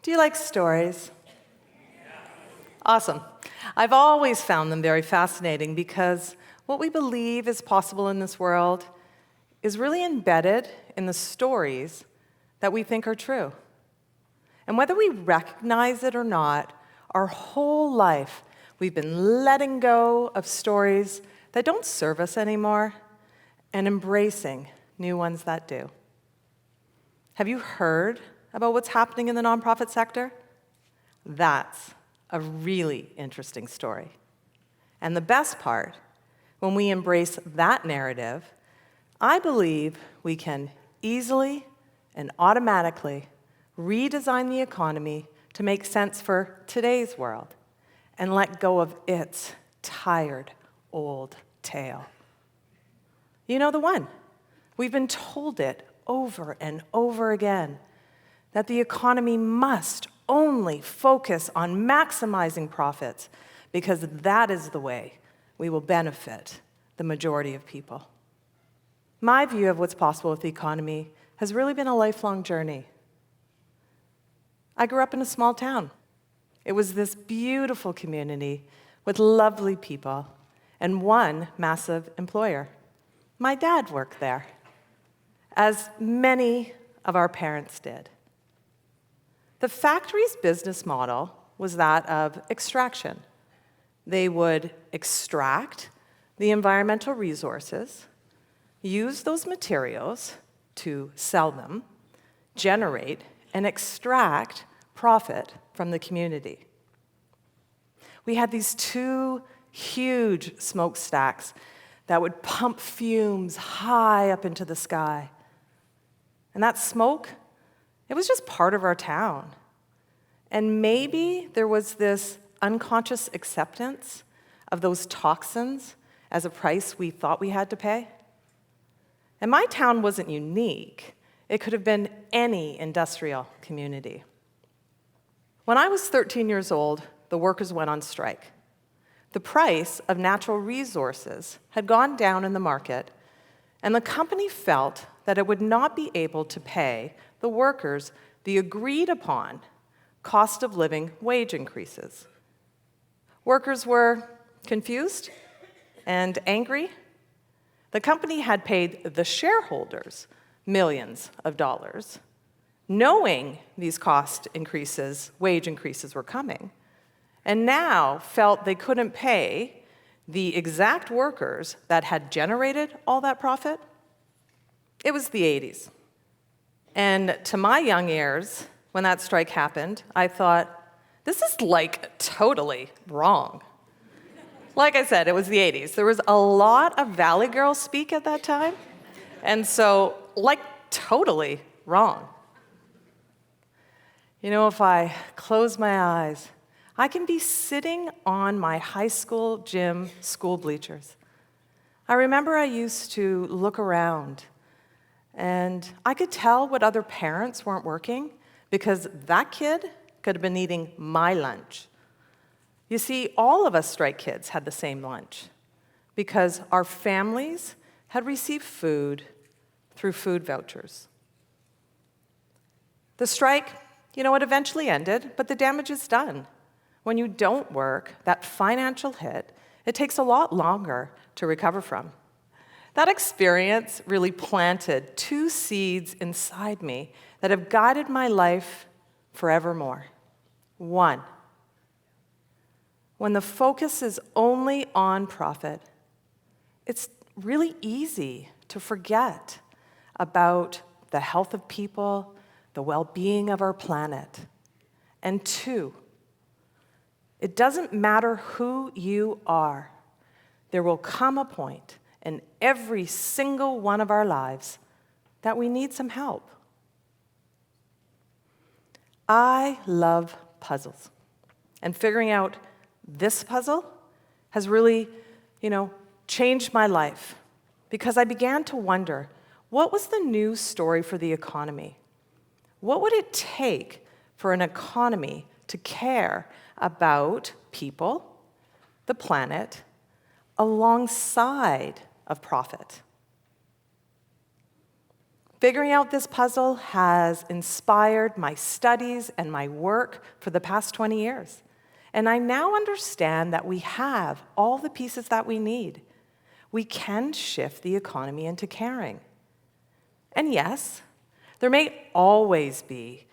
Do you like stories? Awesome. I've always found them very fascinating because what we believe is possible in this world is really embedded in the stories that we think are true. And whether we recognize it or not, our whole life we've been letting go of stories that don't serve us anymore and embracing new ones that do. Have you heard about what's happening in the nonprofit sector? That's a really interesting story. And the best part, when we embrace that narrative, I believe we can easily and automatically redesign the economy to make sense for today's world and let go of its tired, old tale. You know the one. We've been told it over and over again, that the economy must only focus on maximizing profits because that is the way we will benefit the majority of people. My view of what's possible with the economy has really been a lifelong journey. I grew up in a small town. It was this beautiful community with lovely people and one massive employer. My dad worked there, as many of our parents did. The factory's business model was that of extraction. They would extract the environmental resources, use those materials to sell them, generate and extract profit from the community. We had these two huge smokestacks that would pump fumes high up into the sky. And that smoke, it was just part of our town. And maybe there was this unconscious acceptance of those toxins as a price we thought we had to pay. And my town wasn't unique. It could have been any industrial community. When I was 13 years old, the workers went on strike. The price of natural resources had gone down in the market, and the company felt that it would not be able to pay the workers the agreed-upon cost of living wage increases. Workers were confused and angry. The company had paid the shareholders millions of dollars, knowing these cost increases, wage increases were coming, and now felt they couldn't pay the exact workers that had generated all that profit. It was the 80s. And to my young ears, when that strike happened, I thought, this is like totally wrong. Like I said, it was the 80s. There was a lot of Valley Girl speak at that time. And so, like, totally wrong. You know, if I close my eyes, I can be sitting on my high school gym school bleachers. I remember I used to look around, and I could tell what other parents weren't working because that kid could have been eating my lunch. You see, all of us strike kids had the same lunch because our families had received food through food vouchers. The strike, you know, it eventually ended, but the damage is done. When you don't work, that financial hit, it takes a lot longer to recover from. That experience really planted two seeds inside me that have guided my life forevermore. One, when the focus is only on profit, it's really easy to forget about the health of people, the well-being of our planet. And two, it doesn't matter who you are, there will come a point in every single one of our lives that we need some help. I love puzzles, and figuring out this puzzle has really, changed my life because I began to wonder, what was the new story for the economy? What would it take for an economy to care about people, the planet, alongside of profit? Figuring out this puzzle has inspired my studies and my work for the past 20 years. And I now understand that we have all the pieces that we need. We can shift the economy into caring. And yes, there may always be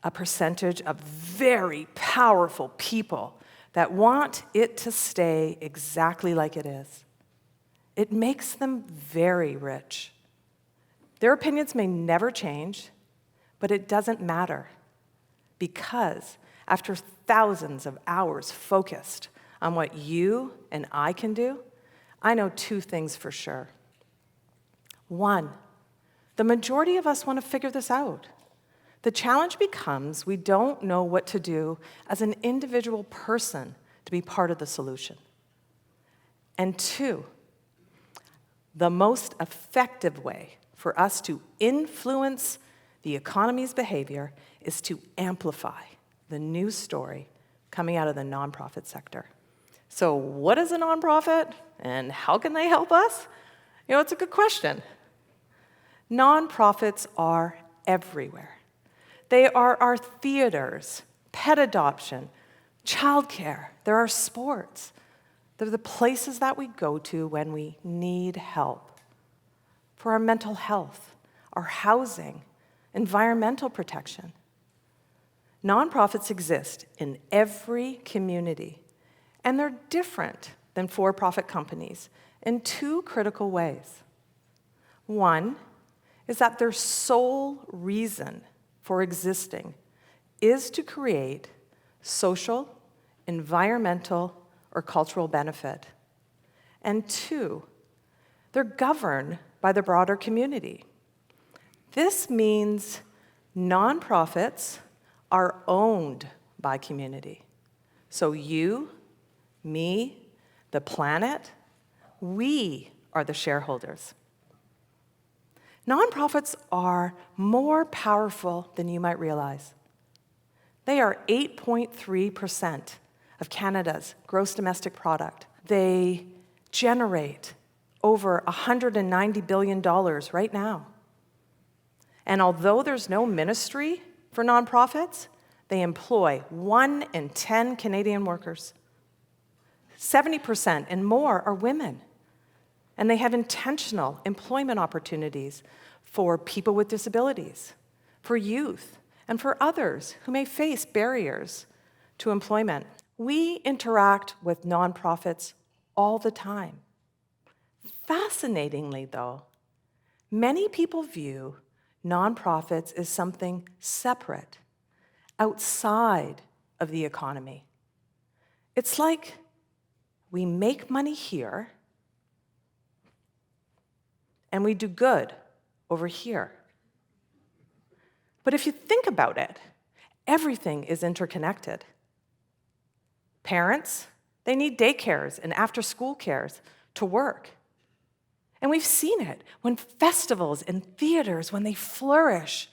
a percentage of very powerful people that want it to stay exactly like it is. It makes them very rich. Their opinions may never change, but it doesn't matter, because after thousands of hours focused on what you and I can do, I know two things for sure. One, the majority of us want to figure this out. The challenge becomes we don't know what to do as an individual person to be part of the solution. And two, the most effective way for us to influence the economy's behavior is to amplify the news story coming out of the nonprofit sector. So what is a nonprofit and how can they help us? It's a good question. Nonprofits are everywhere. They are our theaters, pet adoption, childcare. They're our sports. They're the places that we go to when we need help. For our mental health, our housing, environmental protection. Nonprofits exist in every community, and they're different than for-profit companies in two critical ways. One is that their sole reason for existing is to create social, environmental, or cultural benefit. And two, they're governed by the broader community. This means nonprofits are owned by community. So you, me, the planet, we are the shareholders. Nonprofits are more powerful than you might realize. They are 8.3% of Canada's gross domestic product. They generate over $190 billion right now. And although there's no ministry for nonprofits, they employ 1 in 10 Canadian workers. 70% and more are women. And they have intentional employment opportunities for people with disabilities, for youth, and for others who may face barriers to employment. We interact with nonprofits all the time. Fascinatingly, though, many people view nonprofits as something separate, outside of the economy. It's like we make money here and we do good over here. But if you think about it, everything is interconnected. Parents, they need daycares and after-school cares to work. And we've seen it when festivals and theaters, when they flourish,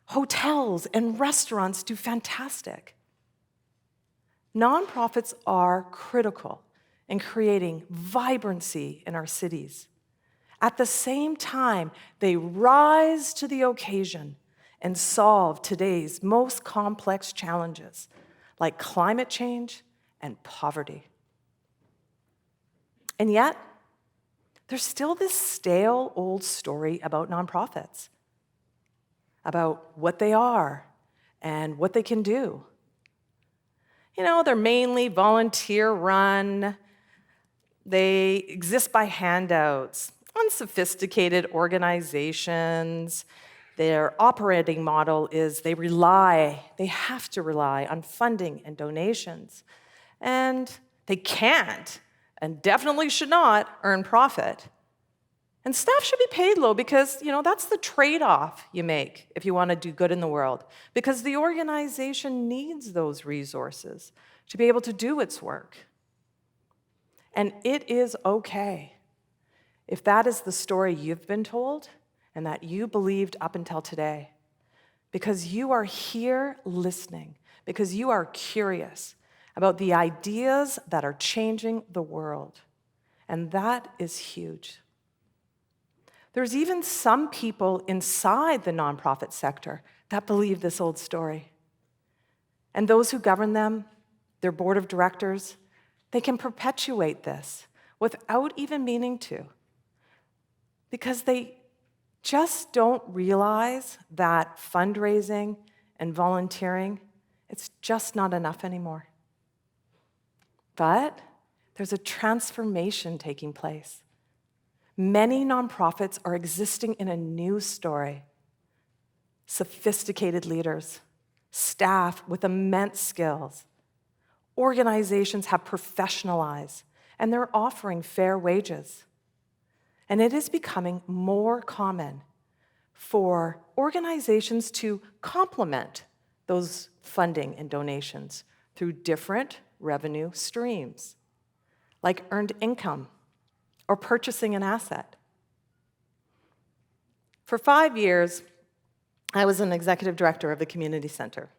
hotels and restaurants do fantastic. Nonprofits are critical in creating vibrancy in our cities. At the same time, they rise to the occasion and solve today's most complex challenges, like climate change and poverty. And yet, there's still this stale old story about nonprofits, about what they are and what they can do. They're mainly volunteer-run. They exist by handouts, unsophisticated organizations. Their operating model is they have to rely on funding and donations. And they can't, and definitely should not, earn profit. And staff should be paid low because, that's the trade-off you make if you want to do good in the world, because the organization needs those resources to be able to do its work. And it is okay if that is the story you've been told and that you believed up until today, because you are here listening, because you are curious about the ideas that are changing the world. And that is huge. There's even some people inside the nonprofit sector that believe this old story. And those who govern them, their board of directors, they can perpetuate this without even meaning to, because they just don't realize that fundraising and volunteering, it's just not enough anymore. But there's a transformation taking place. Many nonprofits are existing in a new story. Sophisticated leaders, staff with immense skills. Organizations have professionalized, and they're offering fair wages. And it is becoming more common for organizations to complement those funding and donations through different revenue streams, like earned income or purchasing an asset. For 5 years, I was an executive director of the community center.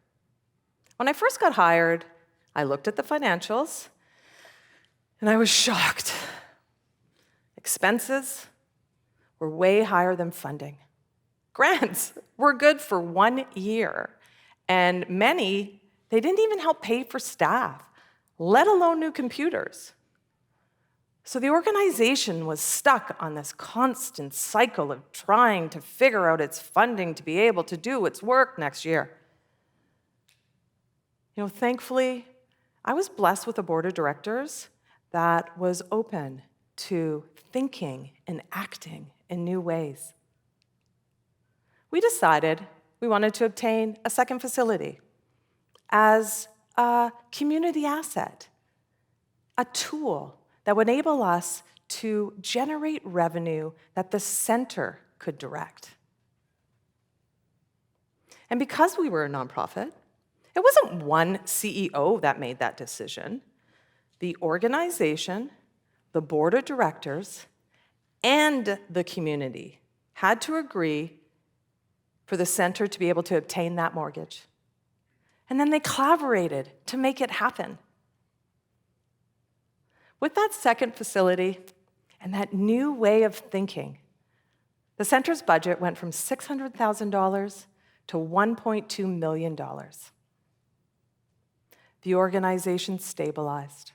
When I first got hired, I looked at the financials, and I was shocked. Expenses were way higher than funding. Grants were good for 1 year, and many, they didn't even help pay for staff, let alone new computers. So the organization was stuck on this constant cycle of trying to figure out its funding to be able to do its work next year. Thankfully, I was blessed with a board of directors that was open to thinking and acting in new ways. We decided we wanted to obtain a second facility as a community asset, a tool that would enable us to generate revenue that the center could direct. And because we were a nonprofit, it wasn't one CEO that made that decision. The organization, the board of directors, and the community had to agree for the center to be able to obtain that mortgage. And then they collaborated to make it happen. With that second facility and that new way of thinking, the center's budget went from $600,000 to $1.2 million. The organization stabilized.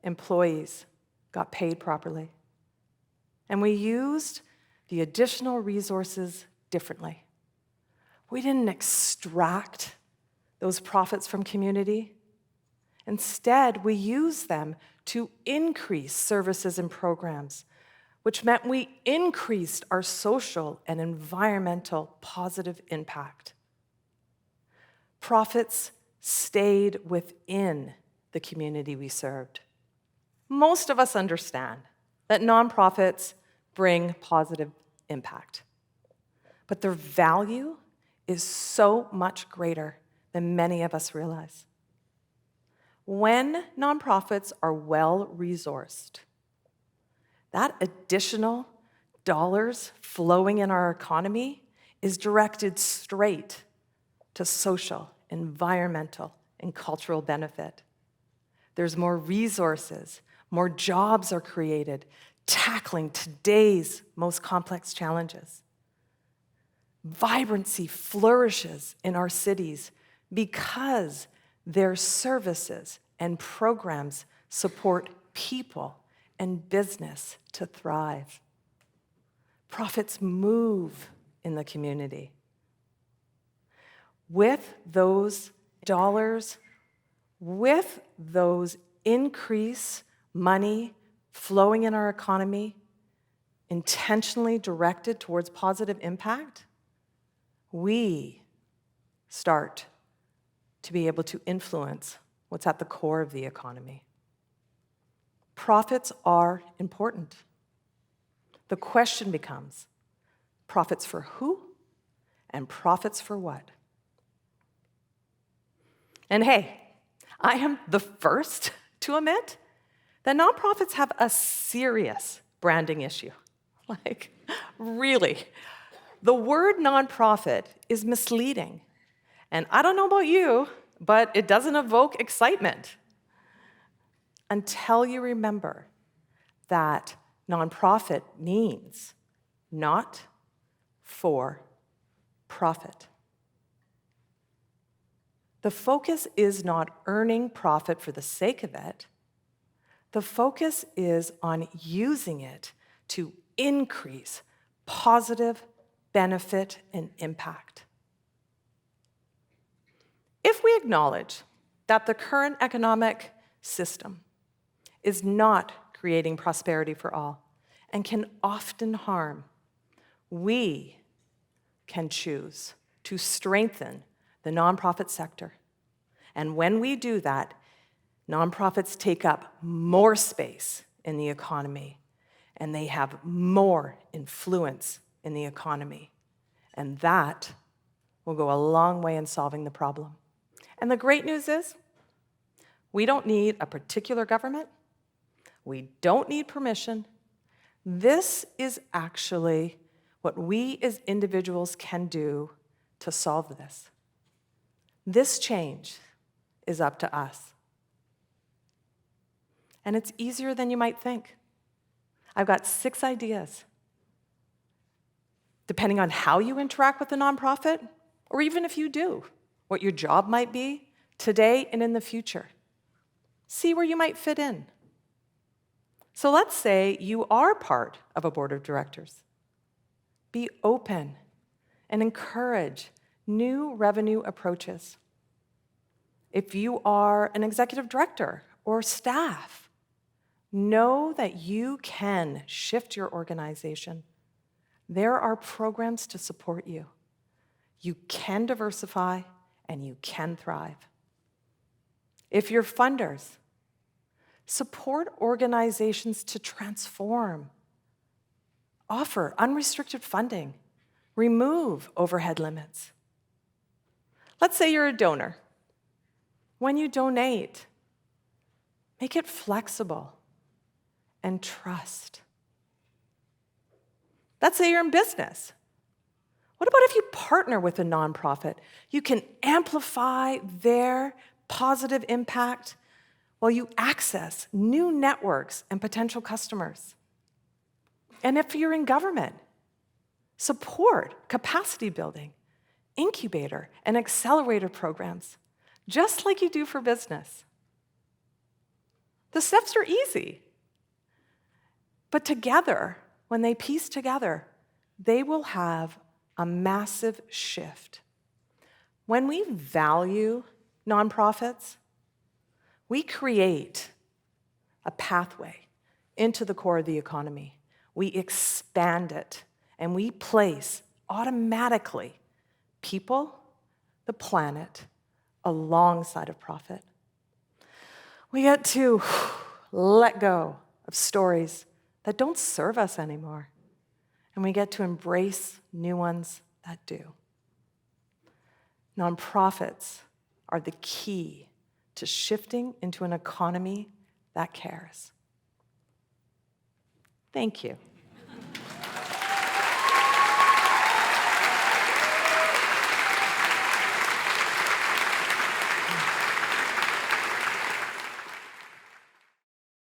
Employees got paid properly. And we used the additional resources differently. We didn't extract those profits from community. Instead, we used them to increase services and programs, which meant we increased our social and environmental positive impact. Profits stayed within the community we served. Most of us understand that nonprofits bring positive impact, but their value is so much greater than many of us realize. When nonprofits are well-resourced, that additional dollars flowing in our economy is directed straight to social, environmental, and cultural benefit. There's more resources, more jobs are created, tackling today's most complex challenges. Vibrancy flourishes in our cities because their services and programs support people and business to thrive. Profits move in the community. With those dollars, with those increased money flowing in our economy, intentionally directed towards positive impact, we start to be able to influence what's at the core of the economy. Profits are important. The question becomes, profits for who and profits for what? And hey, I am the first to admit that nonprofits have a serious branding issue. Like, really. The word nonprofit is misleading. And I don't know about you, but it doesn't evoke excitement until you remember that nonprofit means not for profit. The focus is not earning profit for the sake of it. The focus is on using it to increase positive benefit and impact. If we acknowledge that the current economic system is not creating prosperity for all and can often harm, we can choose to strengthen the nonprofit sector. And when we do that, nonprofits take up more space in the economy, and they have more influence in the economy. And that will go a long way in solving the problem. And the great news is, we don't need a particular government. We don't need permission. This is actually what we as individuals can do to solve this. This change is up to us. And it's easier than you might think. I've got 6 ideas. Depending on how you interact with the nonprofit, or even if you do, what your job might be today and in the future. See where you might fit in. So let's say you are part of a board of directors. Be open and encourage new revenue approaches. If you are an executive director or staff, know that you can shift your organization. There are programs to support you. You can diversify and you can thrive. If you're funders, support organizations to transform. Offer unrestricted funding. Remove overhead limits. Let's say you're a donor. When you donate, make it flexible and trust. Let's say you're in business. What about if you partner with a nonprofit? You can amplify their positive impact while you access new networks and potential customers. And if you're in government, support capacity building, incubator, and accelerator programs, just like you do for business. The steps are easy, but together, when they piece together, they will have a massive shift. When we value nonprofits, we create a pathway into the core of the economy. We expand it, and we place automatically people, the planet, alongside of profit. We get to let go of stories that don't serve us anymore, and we get to embrace new ones that do. Nonprofits are the key to shifting into an economy that cares. Thank you.